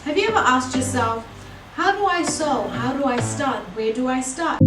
Have you ever asked yourself, how do I sew? How do I start? Where do I start?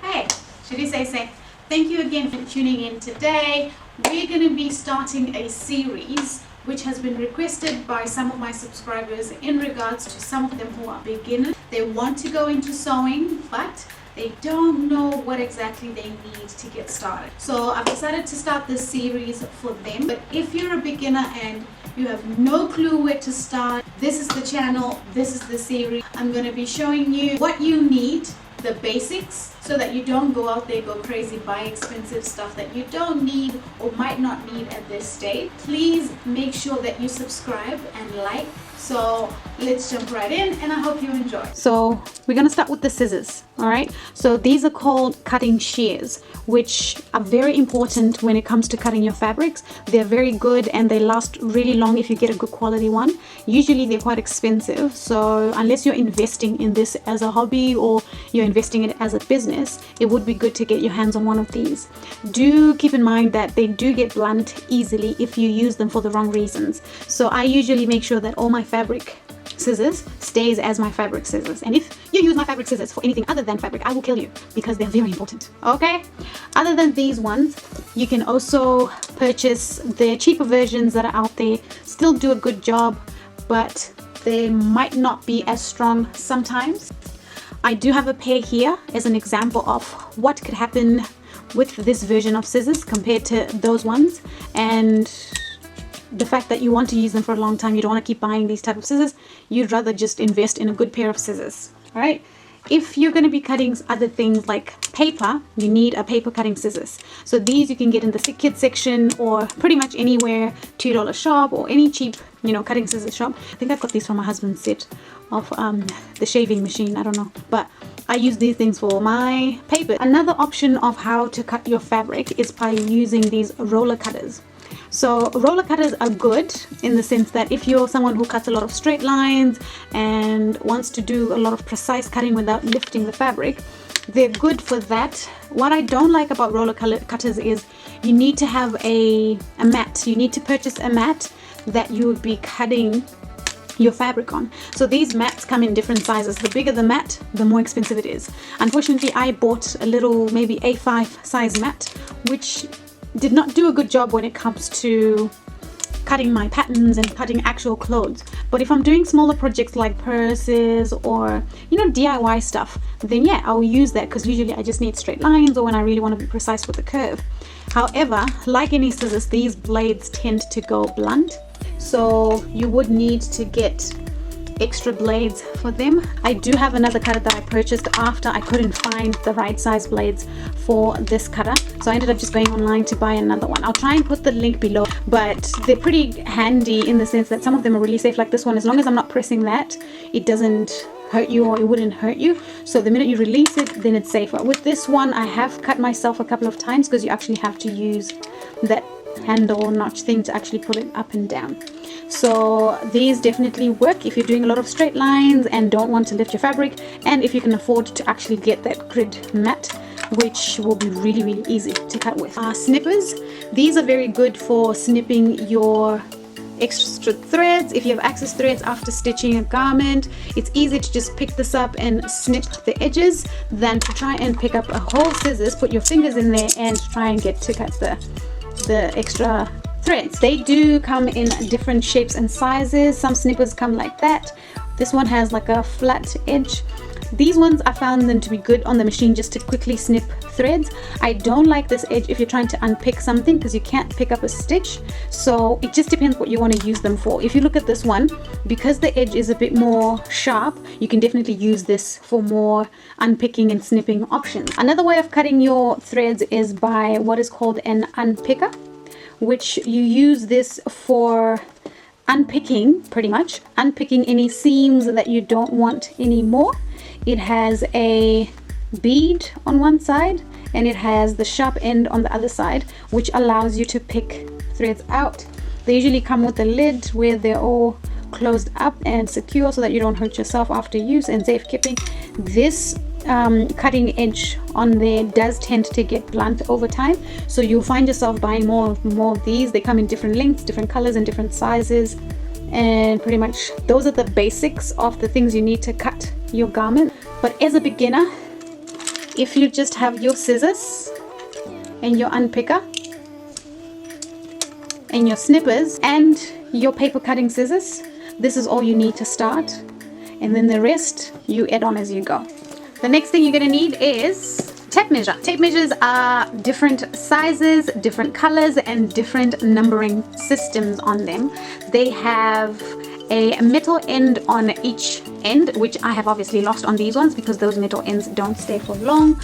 Hey, should you say, thank you again for tuning in today. We're going to be starting a series which has been requested by some of my subscribers in regards to some of them who are beginners. They want to go into sewing, but they don't know what exactly they need to get started. So I've decided to start this series for them. But if you're a beginner and you have no clue where to start, this is the channel, this is the series. I'm going to be showing you what you need, the basics, so that you don't go out there, go crazy, buy expensive stuff that you don't need or might not need at this stage. Please make sure that you subscribe and like. So let's jump right in, and I hope you enjoy. So we're going to start with the scissors. All right, so these are called cutting shears, which are very important when it comes to cutting your fabrics. They're very good and they last really long if you get a good quality one. Usually they're quite expensive, so unless you're investing in this as a hobby or you're investing in it as a business, it would be good to get your hands on one of these. Do keep in mind that they do get blunt easily if you use them for the wrong reasons. So I usually make sure that all my fabric scissors stays as my fabric scissors, and if you use my fabric scissors for anything other than fabric, I will kill you, because they're very important. Okay, other than these ones, you can also purchase the cheaper versions that are out there. Still do a good job, but they might not be as strong sometimes. I do have a pair here as an example of what could happen with this version of scissors compared to those ones, and the fact that you want to use them for a long time. You don't want to keep buying these type of scissors. You'd rather just invest in a good pair of scissors. All right, if you're going to be cutting other things like paper, you need a paper cutting scissors. So these you can get in the kid section or pretty much anywhere, $2 shop or any cheap, cutting scissors shop. I think I got these from my husband's set of the shaving machine. I don't know, but I use these things for my paper. Another option of how to cut your fabric is by using these roller cutters. So roller cutters are good in the sense that if you're someone who cuts a lot of straight lines and wants to do a lot of precise cutting without lifting the fabric, they're good for that. What I don't like about roller cutters is you need to have a mat. You need to purchase a mat that you would be cutting your fabric on. So these mats come in different sizes. The bigger the mat, the more expensive it is. Unfortunately, I bought a little maybe A5 size mat, which did not do a good job when it comes to cutting my patterns and cutting actual clothes. But if I'm doing smaller projects like purses or DIY stuff, then yeah, I'll use that, because usually I just need straight lines or when I really want to be precise with the curve. However, like any scissors, these blades tend to go blunt, so you would need to get extra blades for them. I do have another cutter that I purchased after I couldn't find the right size blades for this cutter, so I ended up just going online to buy another one. I'll try and put the link below, but they're pretty handy in the sense that some of them are really safe. Like this one, as long as I'm not pressing that, it doesn't hurt you, or it wouldn't hurt you. So the minute you release it, then it's safer. With this one, I have cut myself a couple of times because you actually have to use that handle notch thing to actually pull it up and down. So these definitely work if you're doing a lot of straight lines and don't want to lift your fabric, and if you can afford to actually get that grid mat, which will be really, really easy to cut with. Snippers, these are very good for snipping your extra threads. If you have excess threads after stitching a garment, it's easy to just pick this up and snip the edges than to try and pick up a whole scissors, put your fingers in there and try and get to cut the extra threads. They do come in different shapes and sizes. Some snippers come like that. This one has like a flat edge. These ones, I found them to be good on the machine just to quickly snip threads. I don't like this edge if you're trying to unpick something, because you can't pick up a stitch. So it just depends what you want to use them for. If you look at this one, because the edge is a bit more sharp, you can definitely use this for more unpicking and snipping options. Another way of cutting your threads is by what is called an unpicker, which you use this for unpicking, pretty much unpicking any seams that you don't want anymore. It has a bead on one side and it has the sharp end on the other side, which allows you to pick threads out. They usually come with a lid where they're all closed up and secure so that you don't hurt yourself after use, and safe keeping. This cutting edge on there does tend to get blunt over time, so you'll find yourself buying more of these. They come in different lengths, different colors, and different sizes, and pretty much those are the basics of the things you need to cut your garment. But as a beginner, if you just have your scissors and your unpicker and your snippers and your paper cutting scissors, this is all you need to start, and then the rest you add on as you go. The next thing you're going to need is tape measure. Tape measures are different sizes, different colors, and different numbering systems on them. They have a metal end on each end, which I have obviously lost on these ones because those metal ends don't stay for long.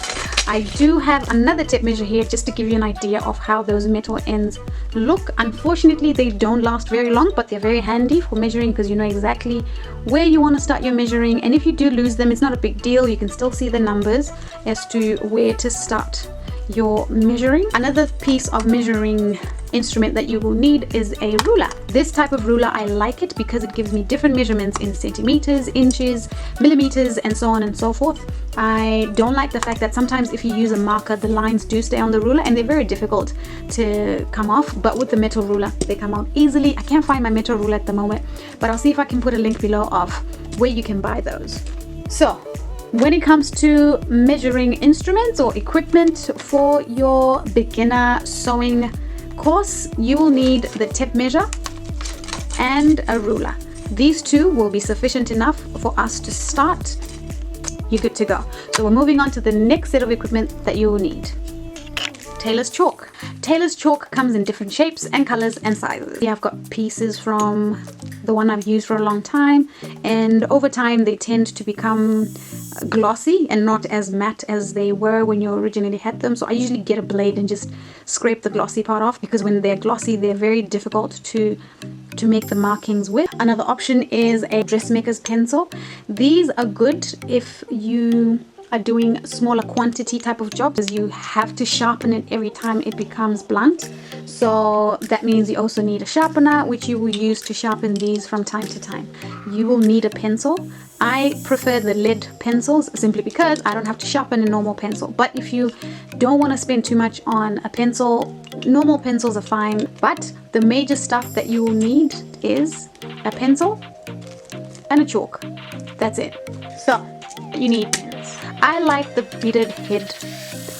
I do have another tape measure here just to give you an idea of how those metal ends look. Unfortunately, they don't last very long, but they're very handy for measuring because you know exactly where you want to start your measuring. And if you do lose them, it's not a big deal. You can still see the numbers as to where to start your measuring. Another piece of measuring instrument that you will need is a ruler. This type of ruler, I like it because it gives me different measurements in centimeters, inches, millimeters, and so on and so forth. I don't like the fact that sometimes if you use a marker, the lines do stay on the ruler and they're very difficult to come off, but with the metal ruler they come out easily. I can't find my metal ruler at the moment, but I'll see if I can put a link below of where you can buy those. So when it comes to measuring instruments or equipment for your beginner sewing course, you will need the tape measure and a ruler. These two will be sufficient enough for us to start. You're good to go. So we're moving on to the next set of equipment that you will need. Tailor's chalk. Tailor's chalk comes in different shapes and colors and sizes. Yeah, I've got pieces from the one I've used for a long time, and over time they tend to become glossy and not as matte as they were when you originally had them. So I usually get a blade and just scrape the glossy part off, because when they're glossy they're very difficult to make the markings with. Another option is a Dressmakers pencil. These are good if you are doing smaller quantity type of jobs, as you have to sharpen it every time it becomes blunt. So that means you also need a sharpener, which you will use to sharpen these from time to time. You will need a pencil. I prefer the lead pencils simply because I don't have to sharpen a normal pencil. But if you don't want to spend too much on a pencil, normal pencils are fine. But the major stuff that you will need is a pencil and a chalk. That's it. So you need pens. I like the beaded head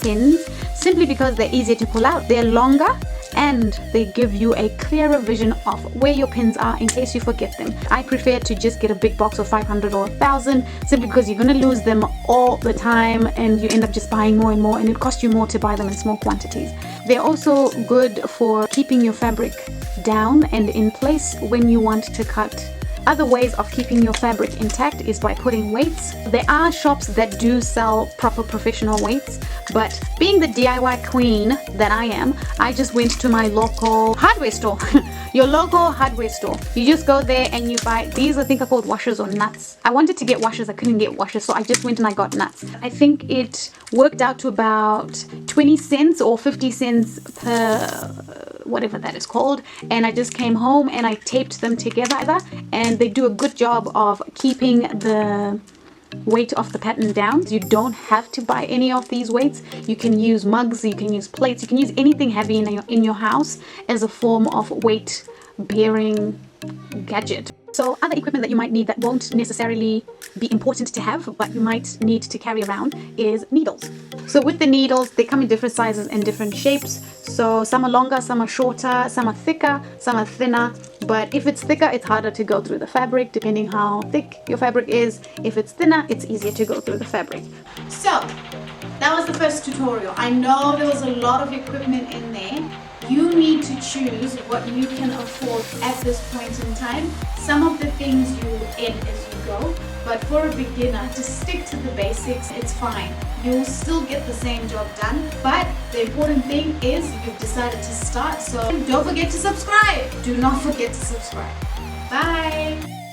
pins simply because they're easier to pull out, they're longer, and they give you a clearer vision of where your pins are in case you forget them. I prefer to just get a big box of 500 or 1,000 simply because you're going to lose them all the time and you end up just buying more and more, and it costs you more to buy them in small quantities. They're also good for keeping your fabric down and in place when you want to cut. Other ways of keeping your fabric intact is by putting weights. There are shops that do sell proper professional weights, but being the DIY queen that I am, I just went to my local hardware store. Your local hardware store. You just go there and you buy, these I think are called washers or nuts. I wanted to get washers, I couldn't get washers, so I just went and I got nuts. I think it worked out to about 20 cents or 50 cents per whatever that is called, and I just came home and I taped them together, and they do a good job of keeping the weight of the pattern down. You don't have to buy any of these weights. You can use mugs, you can use plates, you can use anything heavy in your house as a form of weight bearing gadget. So other equipment that you might need that won't necessarily be important to have, but you might need to carry around, is needles. So with the needles, they come in different sizes and different shapes. So some are longer, some are shorter, some are thicker, some are thinner. But if it's thicker, it's harder to go through the fabric, depending how thick your fabric is. If it's thinner, it's easier to go through the fabric. So that was the first tutorial. I know there was a lot of equipment in there. You need to choose what you can afford at this point in time. Some of the things you add as you go, but for a beginner, to stick to the basics, it's fine. You'll still get the same job done, but the important thing is you've decided to start, so don't forget to subscribe. Do not forget to subscribe. Bye!